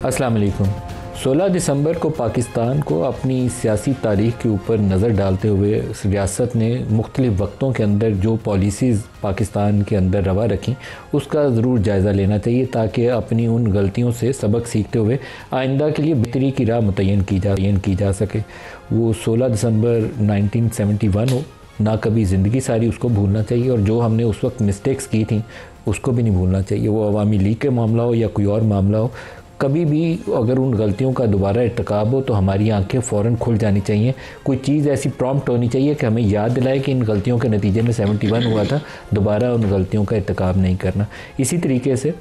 अस्सलाम वालेकुम। 16 दिसंबर को पाकिस्तान को अपनी सियासी तारीख के ऊपर नज़र डालते हुए रियासत ने मुख्तलिफ़ वक्तों के अंदर जो पॉलिसीज़ पाकिस्तान के अंदर रवा रखी उसका ज़रूर जायज़ा लेना चाहिए, ताकि अपनी उन गलतियों से सबक सीखते हुए आइंदा के लिए बेहतरी की राह मुतय्यन की जा सके। वो 16 दिसंबर 1971 हो, ना कभी ज़िंदगी सारी उसको भूलना चाहिए, और जो हमने उस वक्त मिस्टेक्स की थी उसको भी नहीं भूलना चाहिए। वो अवामी लीग के मामला हो या कोई और मामला हो, कभी भी अगर उन गलतियों का दोबारा इर्तिकाब हो तो हमारी आंखें फ़ौरन खुल जानी चाहिए। कोई चीज़ ऐसी प्रॉम्प्ट होनी चाहिए कि हमें याद दिलाए कि इन गलतियों के नतीजे में 71 हुआ था, दोबारा उन गलतियों का इर्तिकाब नहीं करना। इसी तरीके से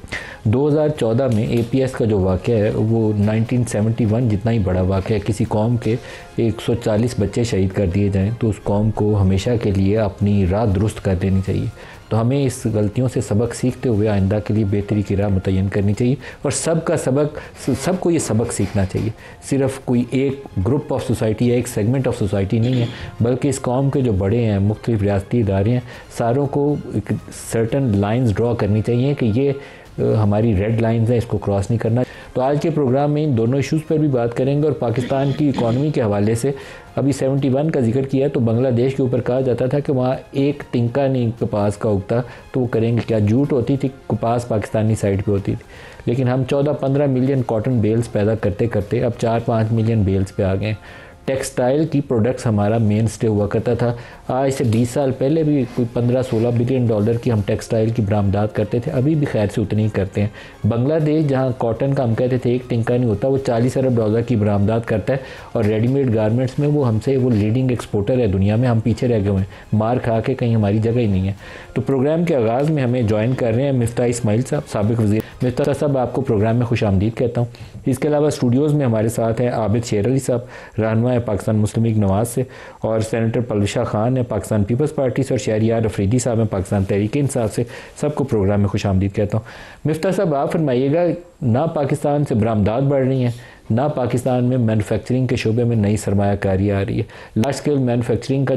2014 में APS का जो वाक़या है वो 1971 जितना ही बड़ा वाक़या है। किसी कौम के 140 बच्चे शहीद कर दिए जाएँ तो उस कौम को हमेशा के लिए अपनी राह दुरुस्त कर देनी चाहिए। तो हमें इस गलतियों से सबक सीखते हुए आइंदा के लिए बेहतरी की राह मुतय्यन करनी चाहिए, और सबको ये सबक सीखना चाहिए। सिर्फ कोई एक ग्रुप ऑफ सोसाइटी या एक सेगमेंट ऑफ सोसाइटी नहीं है, बल्कि इस कौम के जो बड़े हैं, मुख्तलिफ रियासती इदारे हैं, सारों को एक सर्टन लाइंस ड्रॉ करनी चाहिए कि ये हमारी रेड लाइंस हैं, इसको क्रॉस नहीं करना। तो आज के प्रोग्राम में इन दोनों इश्यूज़ पर भी बात करेंगे, और पाकिस्तान की इकॉनमी के हवाले से अभी 71 का जिक्र किया तो बांग्लादेश के ऊपर कहा जाता था कि वहाँ एक तिनका नहीं कपास का उगता, तो वो करेंगे क्या? झूठ होती थी, कपास पाकिस्तानी साइड पे होती थी, लेकिन हम 14-15 मिलियन कॉटन बेल्स पैदा करते करते अब 4-5 मिलियन बेल्स पे आ गए। टेक्सटाइल की प्रोडक्ट्स हमारा मेन स्टे हुआ करता था। आज से 20 साल पहले भी कोई 15-16 बिलियन डॉलर की हम टेक्सटाइल की बरामदात करते थे, अभी भी खैर से उतनी ही करते हैं। बांग्लादेश जहां कॉटन का हम कहते थे एक टिंका नहीं होता, वो 40 अरब डॉलर की बरामदात करता है, और रेडीमेड गारमेंट्स में वो लीडिंग एक्सपोर्टर है दुनिया में। हम पीछे रह गए हैं, मार खा के कहीं हमारी जगह ही नहीं है। तो प्रोग्राम के आगाज़ में हमें ज्वाइन कर रहे हैं मिफ्ता इस्माइल साहब, साबिक वज़ीर। मिफ्ता साहब, आपको प्रोग्राम में खुश आमदीद कहता हूँ। इसके अलावा स्टूडियोज़ में हमारे साथ हैं आबिद शेर अली साहब, रहनुमा है पाकिस्तान मुस्लिम लीग नवाज़ से, और सेनेटर पलविशा खान है पाकिस्तान पीपल्स पार्टी से, और शहरियार अफरीदी साहब हैं पाकिस्तान तहरीक इंसाफ से। सबको प्रोग्राम में खुश आमदीद कहता हूँ। मिफ्ता साहब, आप फरमाइएगा, ना पाकिस्तान से बरामदात बढ़ रही हैं, ना पाकिस्तान में मैन्युफैक्चरिंग के शोबे में नई सरमायाकारी आ रही है। लार्ज स्केल मैन्युफैक्चरिंग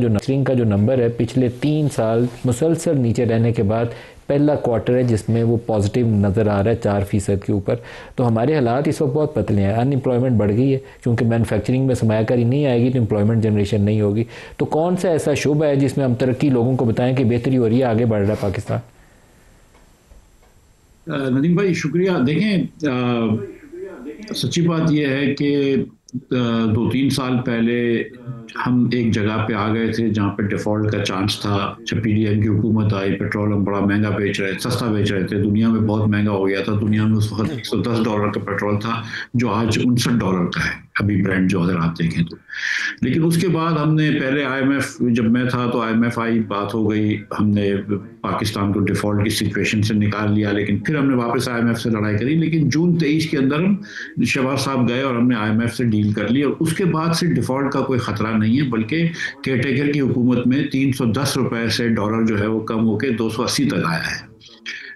का जो नंबर है पिछले 3 साल मुसलसल नीचे रहने के बाद पहला क्वार्टर है जिसमें वो पॉजिटिव नज़र आ रहा है 4% के ऊपर। तो हमारे हालात इस वक्त बहुत पतले हैं। अनएम्प्लॉयमेंट बढ़ गई है, क्योंकि मैन्युफैक्चरिंग में सरमायाकारी नहीं आएगी तो एम्प्लॉयमेंट जनरेशन नहीं होगी। तो कौन सा ऐसा शोबा है जिसमें हम तरक्की लोगों को बताएं कि बेहतरी हो रही है, आगे बढ़ रहा है पाकिस्तान? नदीम भाई शुक्रिया। देखें, सच्ची बात यह है कि 2-3 साल पहले हम एक जगह पे आ गए थे जहाँ पे डिफ़ॉल्ट का चांस था। जब PDM की हुकूमत आई, पेट्रोल हम बड़ा महंगा सस्ता बेच रहे थे, दुनिया में बहुत महंगा हो गया था। दुनिया में उस वक्त $110 का पेट्रोल था, जो आज $59 का है अभी ब्रांड जो अगर आप देखें तो। लेकिन उसके बाद हमने पहले IMF, जब मैं था तो IMF आई, बात हो गई, हमने पाकिस्तान को डिफ़ॉल्ट की सिचुएशन से निकाल लिया, लेकिन फिर हमने वापस IMF से लड़ाई करी। लेकिन जून 23 के अंदर हम शहबाज साहब गए और हमने IMF से डील कर ली, और उसके बाद से डिफ़ॉल्ट का कोई ख़तरा नहीं है, बल्कि केयरटेकर की हुकूमत में $310 से डॉलर जो है वो कम होकर 280 तक आया है।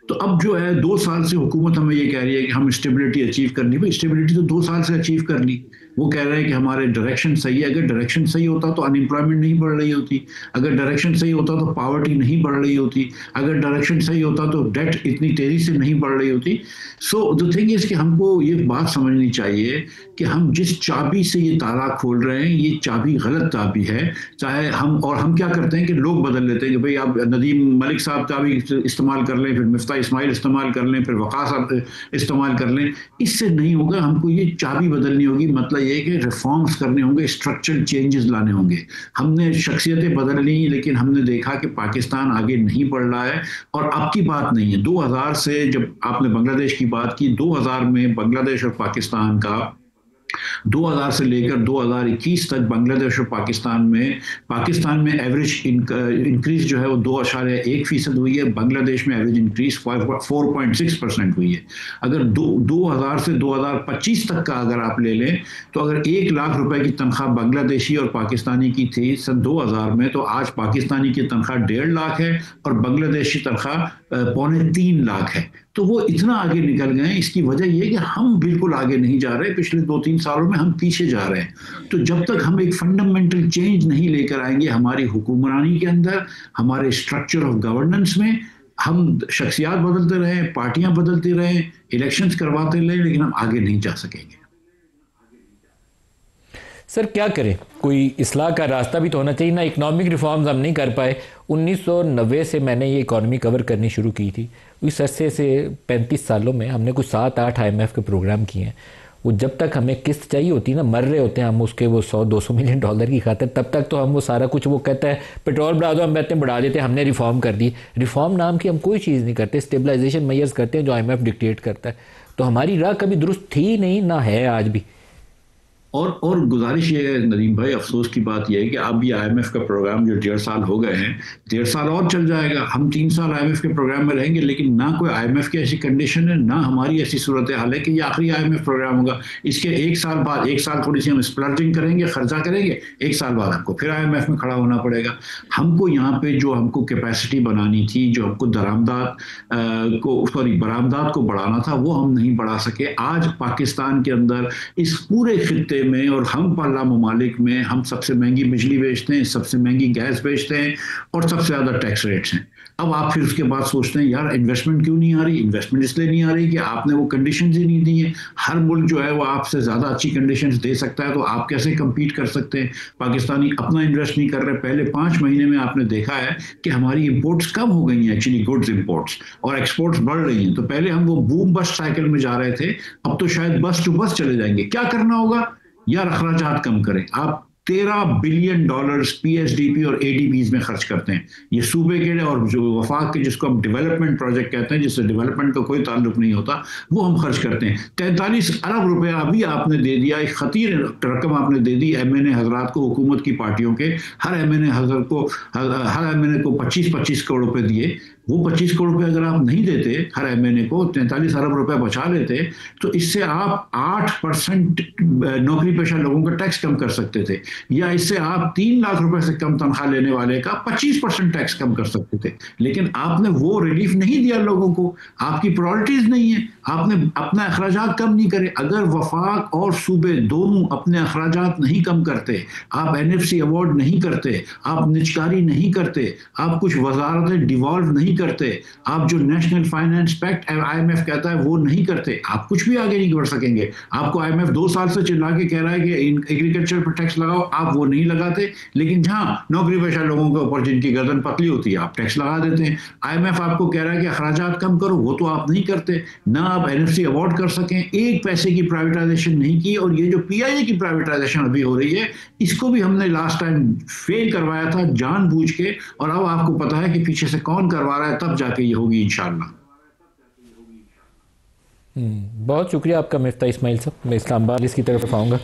तो अब जो है 2 साल से हुकूमत हमें ये कह रही है कि हम स्टेबिलिटी अचीव करनी। भाई स्टेबिलिटी तो 2 साल से अचीव कर ली। वो कह रहे हैं कि हमारे डायरेक्शन सही है। अगर डायरेक्शन सही होता तो अनएम्प्लॉयमेंट नहीं बढ़ रही होती, अगर डायरेक्शन सही होता तो पॉवर्टी नहीं बढ़ रही होती, अगर डायरेक्शन सही होता तो डेट इतनी तेज़ी से नहीं बढ़ रही होती। सो द थिंग इज़ कि हमको ये बात समझनी चाहिए कि हम जिस चाबी से ये ताला खोल रहे हैं, ये चाबी गलत चाबी है। चाहे हम क्या करते हैं कि लोग बदल लेते हैं कि भाई आप नदीम मलिक साहब चाबी इस्तेमाल कर लें, फिर मिफ्ता इस्माइल इस्तेमाल कर लें, फिर वक़ास इस्तेमाल कर लें। इससे नहीं होगा, हमको ये चाबी बदलनी होगी। मतलब ये कि रिफॉर्म्स करने होंगे, स्ट्रक्चरल चेंजेस लाने होंगे। हमने शख्सियतें बदल ली, लेकिन हमने देखा कि पाकिस्तान आगे नहीं बढ़ रहा है। और अब की बात नहीं है, 2000 से, जब आपने बांग्लादेश की बात की, 2000 में बांग्लादेश और पाकिस्तान का 2000 से लेकर 2021 तक बांग्लादेश और पाकिस्तान में एवरेज इंक्रीज जो है वो 2.1% हुई है। बांग्लादेश में एवरेज इंक्रीज 4.6% हुई है। अगर 2000 से 2025 तक का अगर आप ले लें, तो अगर 1 लाख रुपए की तनख्वाह बांग्लादेशी और पाकिस्तानी की थी सन 2000 में, तो आज पाकिस्तानी की तनख्वाह 1.5 लाख है और बांग्लादेशी तनख्वाह 2.25 लाख है। तो वो इतना आगे निकल गए। इसकी वजह यह है कि हम बिल्कुल आगे नहीं जा रहे, पिछले 2-3 सालों में हम पीछे जा रहे हैं। तो जब तक हम एक फंडामेंटल चेंज नहीं लेकर आएंगे हमारी हुक्मरानी के अंदर, हमारे स्ट्रक्चर ऑफ गवर्नेंस में, हम शख्सियात बदलते रहे, पार्टियां बदलती रहे, इलेक्शंस करवाते रहे, लेकिन हम आगे नहीं जा सकेंगे। सर क्या करें, कोई इस्लाह का रास्ता भी तो होना चाहिए ना। इकोनॉमिक रिफॉर्म्स हम नहीं कर पाए। 1990 से मैंने ये इकॉनमी कवर करनी शुरू की थी। इस अरसे से 35 सालों में हमने कुछ 7-8 IMF के प्रोग्राम किए हैं। वो जब तक हमें किस्त चाहिए होती है ना, मर रहे होते हैं हम उसके, वो 100-200 मिलियन डॉलर की खातिर, तब तक तो हम वो सारा कुछ, वो कहता है पेट्रोल बढ़ा दो, हम कहते हैं बढ़ा देते हैं, हमने रिफॉर्म कर दी। रिफॉर्म नाम की हम कोई चीज़ नहीं करते, स्टेबलाइजेशन मेजर्स करते हैं जो IMF डिक्टेट करता है। तो हमारी राह कभी दुरुस्त थी नहीं, ना है आज भी। और गुजारिश ये है नदीम भाई, अफसोस की बात यह है कि अब ये आईएमएफ का प्रोग्राम जो 1.5 साल हो गए हैं, 1.5 साल और चल जाएगा। हम 3 साल आईएमएफ के प्रोग्राम में रहेंगे, लेकिन ना कोई आईएमएफ की ऐसी कंडीशन है, ना हमारी ऐसी सूरत हाल है कि ये आखिरी आईएमएफ प्रोग्राम होगा। इसके 1 साल बाद, 1 साल थोड़ी सी हम स्प्लर्जिंग करेंगे, खर्चा करेंगे, 1 साल बाद हमको फिर आईएमएफ में खड़ा होना पड़ेगा। हमको यहाँ पे जो हमको कैपेसिटी बनानी थी, जो हमको बरामदात को बढ़ाना था, वो हम नहीं बढ़ा सके। आज पाकिस्तान के अंदर इस पूरे खित्ते में और हम पल्ला ममालिक में हम सबसे महंगी बिजली बेचते हैं, सबसे महंगी गैस बेचते हैं और सबसे ज़्यादा टैक्स रेट्स हैं। अब आप फिर उसके बाद सोचते हैं यार इन्वेस्टमेंट क्यों नहीं आ रही। इन्वेस्टमेंट इसलिए नहीं आ रही कि आपने वो कंडीशंस ही नहीं दी है। हर मुल्क जो है वो आपसे ज़्यादा अच्छी कंडीशंस दे सकता है, तो आप कैसे compete कर सकते हैं। पाकिस्तानी अपना इन्वेस्ट नहीं कर रहे। पहले 5 महीने में आपने देखा है कि हमारी इंपोर्ट्स कम हो गई हैं, एक्चुअली गुड्स इंपोर्ट्स, और एक्सपोर्ट्स बढ़ रही हैं। तो पहले हम वो बूम बस्ट साइकिल में जा रहे थे, अब तो शायद बस टू बस चले जाएंगे। क्या करना होगा यार, अखराजात कम करें। आप 13 बिलियन डॉलर्स PSDP और ADBs में खर्च करते हैं। ये सूबे के और जो वफाक के, जिसको हम डेवलपमेंट प्रोजेक्ट कहते हैं, जिससे डेवलपमेंट का कोई ताल्लुक नहीं होता, वो हम खर्च करते हैं। 43 अरब रुपया अभी आपने दे दिया, एक खतीर रकम आपने दे दी MNA हजरात को, हुकूमत की पार्टियों के। हर MNA को 25-25 करोड़ रुपए दिए। वो 25 करोड़ रुपए अगर आप नहीं देते हर MNA को, 43 अरब रुपए बचा लेते, तो इससे आप 8% नौकरी पेशा लोगों का टैक्स कम कर सकते थे, या इससे आप 3 लाख रुपए से कम तनख्वाह लेने वाले का 25% टैक्स कम कर सकते थे। लेकिन आपने वो रिलीफ नहीं दिया लोगों को। आपकी प्रायोरिटीज नहीं है, आपने अपना अखराजात कम नहीं करे। अगर वफाक और सूबे दोनों अपने अखराजात नहीं कम करते, आप NFC अवार्ड नहीं करते, आप निजकारी नहीं करते, आप कुछ वजारतें डिवॉल्व नहीं करते, आप जो नेशनल फाइनेंस पैक्ट IMF कहता है वो नहीं करते, आप कुछ भी आगे नहीं बढ़ सकेंगे। आपको IMF 2 साल से चिल्ला के कह रहा है कि एग्रीकल्चर पर टैक्स लगाओ, आप वो नहीं लगाते। लेकिन जहां नौकरी पेशा लोगों के ऊपर जिनकी गर्दन पतली होती है, आप टैक्स लगा देते हैं। IMF आपको कह रहा है कि अखराजात कम करो, वो तो आप नहीं करते। ना आप NFC अवार्ड कर सकें, एक पैसे की प्राइवेटाइजेशन नहीं की। और ये जो PIA की प्राइवेटाइजेशन अभी हो रही है, इसको भी हमने लास्ट टाइम फेल करवाया था जानबूझ के, और अब आपको पता है कि पीछे से कौन करवा रहा है, तब जाके ये होगी इंशाल्लाह। बहुत शुक्रिया आपका मिफ्ता इस्माइल साहब। मैं इस्लामाबाद इसकी तरफ आऊँगा।